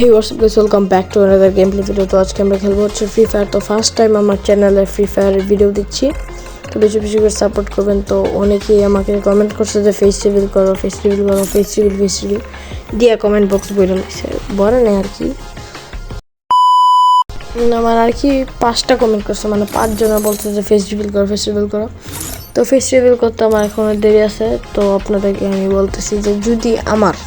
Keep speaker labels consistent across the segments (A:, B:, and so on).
A: Hey, what's up guys, welcome back to another gameplay video. তো আজকে আমরা খেলবো হচ্ছে ফ্রি ফায়ার। তো ফার্স্ট টাইম আমার চ্যানেলে ফ্রি ফায়ারের ভিডিও দিচ্ছি, তো বেশি বেশি করে সাপোর্ট করবেন। তো অনেকেই আমাকে কমেন্ট করছে যে ফেস রিভিল করো, ফেস রিভিল করো, ফেস রিভিল দিয়ে কমেন্ট বক্স বলে লাগছে, বলে নেই আর কি। আমার আর কি 5টা কমেন্ট করছে, মানে 5 জনা বলছে যে ফেস রিভিল করো, ফেস রিভিল করো। তো ফেস রিভিল করতে আমার এখনো দেরি আছে। তো আপনাদেরকে আমি বলতেছি যে যদি আমার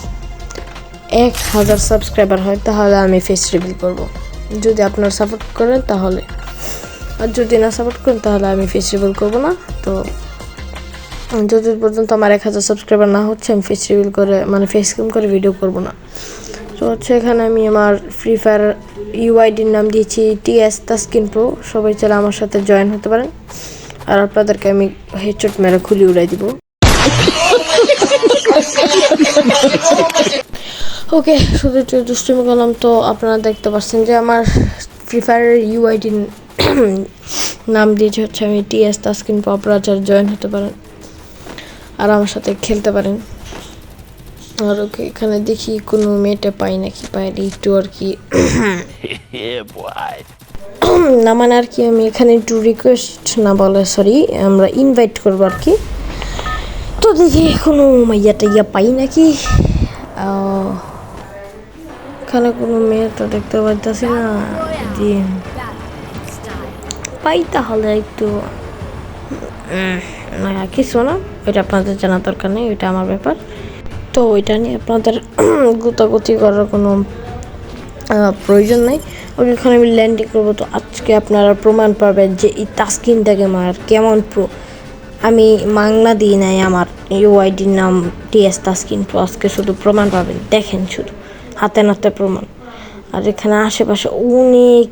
A: 1000 সাবস্ক্রাইবার হয় তাহলে আমি ফেস রিভিল করব, যদি আপনারা সাপোর্ট করেন তাহলে, আর যদি না সাপোর্ট করেন তাহলে আমি ফেস রিভিল করব না। তো যদি পর্যন্ত আমার 1000 সাবস্ক্রাইবার না হচ্ছে আমি ফেস রিভিল করে মানে ফেস ক্যাম করে ভিডিও করব না। তো হচ্ছে এখানে আমি আমার ফ্রি ফায়ার ইউআইডির নাম দিয়েছি টিএস তাসকিন প্রো। সবাই চাইলে আমার সাথে জয়েন হতে পারেন, আর আপনাদেরকে আমি হেডশট মেরে খুলি উড়াই দিব। ওকে, শুধু একটু দুষ্টুমি করলাম। তো আপনারা দেখতে পাচ্ছেন যে আমার ফ্রি ফায়ারের ইউআইডি নাম দিয়েছে হচ্ছে আমি টিএস তাসকিন প্রো। আপনারা জয়েন হতে পারেন আর আমার সাথে খেলতে পারেন। আর ওকে, এখানে দেখি কোনো মেয়েটা পাই নাকি, পাইলে একটু আর কি না, মানে আর কি আমি এখানে একটু রিকোয়েস্ট না বলে সরি আমরা ইনভাইট করবো আর কি। তো দেখি কোনো মাইয়া পাই নাকি। এখানে কোনো মেয়ে তো দেখতে পাইতেছি না, যদি পাই তাহলে একটু কিছু না, ওইটা আপনাদের জানা দরকার নেই, ওইটা আমার ব্যাপার। তো ওইটা নিয়ে আপনাদের গুতাগুতি করার কোনো প্রয়োজন নেই। ওইখানে আমি ল্যান্ডিং করবো। তো আজকে আপনারা প্রমাণ পাবেন যে এই তাসকিনটাকে আমার কেমন প্রো। আমি মাংনা দিই নাই, আমার ইউআইডির নাম টিএস তাসকিন প্রো। আজকে শুধু প্রমাণ পাবেন, দেখেন শুধু হাতে নাতে প্রমাণ। আর এখানে আশেপাশে অনেক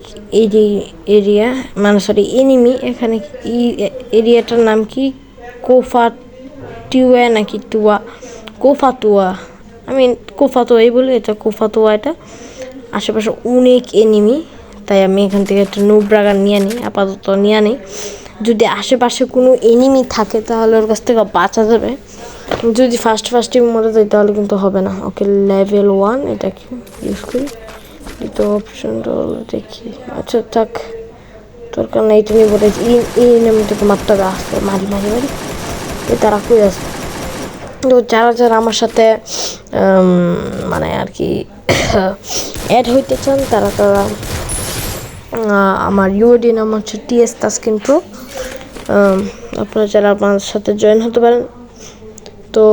A: এরিয়া মানে সরি এনিমি। এখানে এরিয়াটার নাম কি কোফাটুয়া নাকি টুয়া, কোফাটুয়া, আমি কোফাটুয়াই বলি, এটা কোফাটুয়া। এটা আশেপাশে অনেক এনিমি, তাই আমি এখান থেকে একটা নুব্রাগান নিয়ে নিই, আপাতত নিয়ে নিই। যদি আশেপাশে কোনো এনিমি থাকে তাহলে ওর কাছ থেকে বাঁচা যাবে। যদি ফার্স্টে মরে যায় তাহলে কিন্তু হবে না। ওকে, লেভেল 1 এটা কি ইউজ করি, তো অপশনটা দেখি। আচ্ছা থাক, তোর কারণ এইটা নিয়ে বলে এই নামটা তো মাত্রা আসতে মারি তারা কই আছে। তো যারা আমার সাথে মানে আর কি অ্যাড হইতে চান তারা আমার ইউআইডি নাম হচ্ছে টিএস তাসকিন প্রো। আপনারা যারা আমার সাথে জয়েন হতে পারেন। তো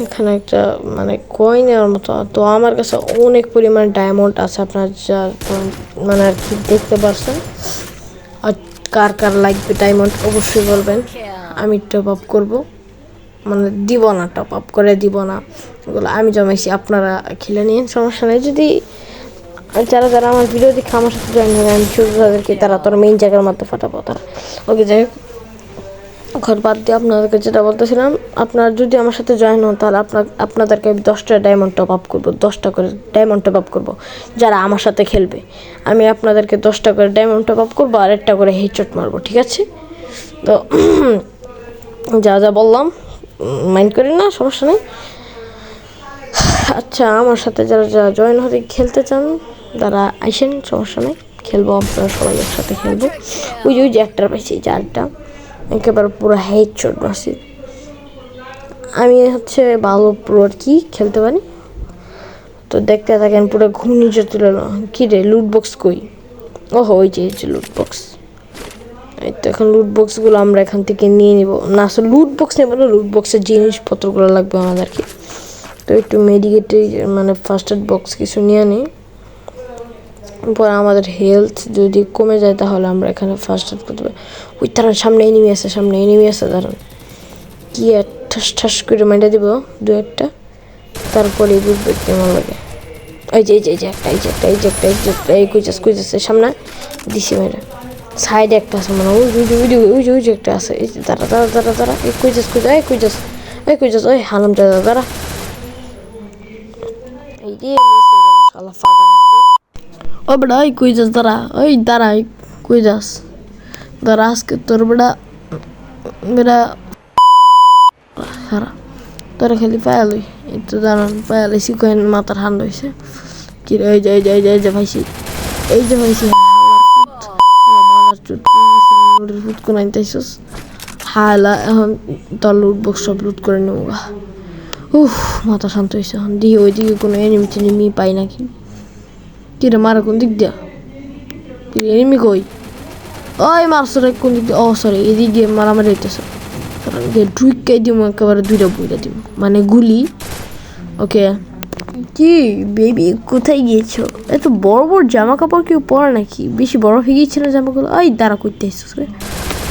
A: এখানে একটা মানে কয়েনের মতো, তো আমার কাছে অনেক পরিমাণ ডায়মন্ড আছে, আপনারা যা মানে আর কি দেখতে পাচ্ছেন। আর কার লাগবে ডায়মন্ড অবশ্যই বলবেন, আমি টপ আপ করবো, মানে দিব না, টপ আপ করে দিব না, এগুলো আমি জমাইছি, আপনারা খেলে নিন, সমস্যা নেই। যদি যারা আমার ভিডিও দেখে আমার সাথে জয়েন হবে আমি শুধু তাদেরকে তারা মেইন জায়গার মধ্যে ফাটাবো তারা। ওকে, যাই হোক, ঘর বাদ দিয়ে আপনাদেরকে যেটা বলতেছিলাম, আপনারা যদি আমার সাথে জয়েন হন তাহলে আপনাদেরকে আমি 10টা ডায়মন্ড টপ আপ করবো, 10টা করে ডায়মন্ড টপ আপ করবো যারা আমার সাথে খেলবে। আমি আপনাদেরকে 10টা করে ডায়মন্ড টপ আপ করবো আর একটা করে হেডশট মারবো, ঠিক আছে? তো যা বললাম মাইন্ড করেন না, সমস্যা নেই। আচ্ছা, আমার সাথে যারা জয়েন হতে খেলতে চান তারা আইসেন, সমস্যা নেই, খেলবো, আপনারা সবাই একসাথে খেলবো। ওই যে একটার পাইছি, চারটা একেবারে পুরো হেডশট মারছি। আমি হচ্ছে ভালো প্রো আর কি, খেলতে পারি। তো দেখতে থাকেন, পুরো ঘূর্ণিঝড় তুলে কি রে লুট বক্স কই? ওহো, ওই যে লুট বক্স। এই তো এখন লুট বক্সগুলো আমরা এখান থেকে নিয়ে নিব না, আসলে লুট বক্স নেব না, লুট বক্সের জিনিসপত্রগুলো লাগবে আমাদেরকে। তো একটু মেডিকেটে মানে ফার্স্ট এড বক্স কিছু নিয়ে নিই, পরে আমাদের হেলথ যদি কমে যায় তাহলে আমরা এখানে ফার্স্ট এড করতে পারি। ওই তার সামনে এনিমি আছে, দাঁড়ান কি ঠাস করে মেরে দিব দু একটা, তারপরে বুঝবে কেমন লাগে। এই যে একটা এই কুইজাস সামনে দিছি মেরে, সাইডে একটা আছে, মানে ওই যে একটা আছে। এই যে দাঁড়া এই কুইজাস ওই হালাম দাঁড়া। এই যে ও বেটা, ওই কুইজাস দাঁড়া, কুইজাস দাঁড়া, আজকে তোর বেটা তোরা খালি পায়ালই, এই তো দাঁড়ান পায়ালাইছি, কয়েন মাথার ঠান্ডা হয়েছে। কি রে এই যে ভাইছি এই যে ভাইছি লুট করে আনতেছিস হালা এখন তোর লুট বক্স সব লুট করে নেবো গা মাথা শান্ত হয়েছে এখন দিয়ে ওইদিকে কোনো এনিমি টেনিমি পাই নাকি কি রে মারা কোন দিক দিয়া কি এনিমি কই ওই মারছো রে কোন দিক দিয়ে ও সরি এদিক দিয়ে মারামারি হইতেছে কারণ ঢুইকাই দিব একেবারে দুইটা বইটা দিব মানে গুলি ওকে কি বেবি কোথায় গিয়েছো এত বড় বড় জামা কাপড় কেউ পরে নাকি বেশি বড় হয়ে গিয়েছে না জামাগুলো ওই দাঁড়া করতে এসেছিস রে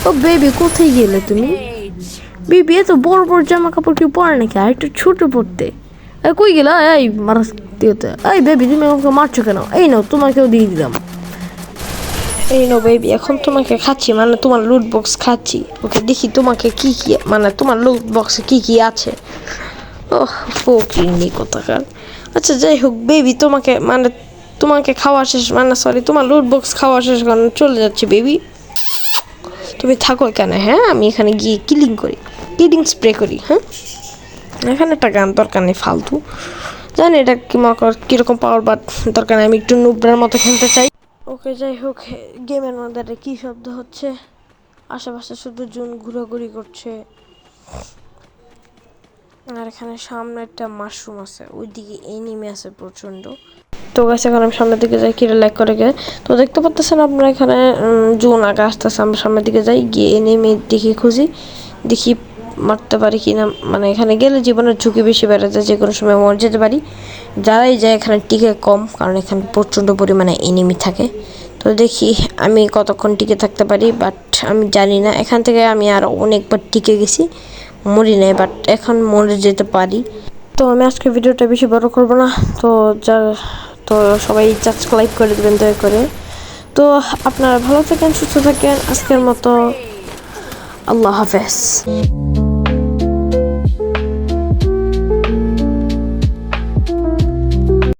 A: ও বেবি কোথায় গেলে তুমি বেবি এত বড় বড় জামা কাপড় কেউ পরে নাকি আর একটু ছোট পড়তে কই গেল এই মারা এই বেবি তুমি আমাকে মারছো কেন এই নাও তোমাকেও দিয়ে দিলাম এই নো বেবি এখন তোমাকে খাচ্ছি মানে তোমার লুট বক্স খাচ্ছি ওকে দেখি তোমাকে কি কি মানে তোমার লুট বক্সে কি কি আছে ওহ ফকিনি কোথাকার আচ্ছা যাই হোক বেবি তোমাকে খাওয়া শেষ মানে সরি তোমার লুট বক্স খাওয়া শেষ কারণ চলে যাচ্ছে বেবি তুমি থাকো কেন হ্যাঁ আমি এখানে গিয়ে কিলিং স্প্রে করি হ্যাঁ এখানে একটা গান দরকার নেই ফালতু জানি এটা কীরকম পাওয়ার বাট দরকার নেই আমি একটু নুবরার মতো খেলতে চাই ওকে যাই হোক গেমের মধ্যে কী শব্দ হচ্ছে আশেপাশে শুধু জুন ঘোরাঘুরি করছে আর এখানে সামনে একটা মাশরুম আছে ওইদিকে এনিমি আছে প্রচণ্ড তো গাছ এখন আমি সামনের দিকে যাই কিরে লাইক করে গিয়ে তো দেখতে পাচ্ছেন আপনারা এখানে জুন আগে আসতেছে আমরা সামনের দিকে যাই গিয়ে এনিমি দেখি মারতে পারি কিনা মানে এখানে গেলে জীবনের ঝুঁকি বেশি বেড়ে যায় যে কোনো সময় মরে যেতে পারি যারাই যায় এখানে টিকে কম কারণ এখানে প্রচণ্ড পরিমাণে এনিমি থাকে তো দেখি আমি কতক্ষণ টিকে থাকতে পারি বাট আমি জানি না এখান থেকে আমি আর অনেকবার টিকে গেছি মরি নাই বাট এখন মরে যেতে পারি তো আমি আজকে ভিডিওটা বেশি বড় করব না তো সবাই সাবস্ক্রাইব করে দেবেন দয়া করে তো আপনারা ভালো থাকেন সুস্থ থাকেন আজকের মতো আল্লাহ হাফেজ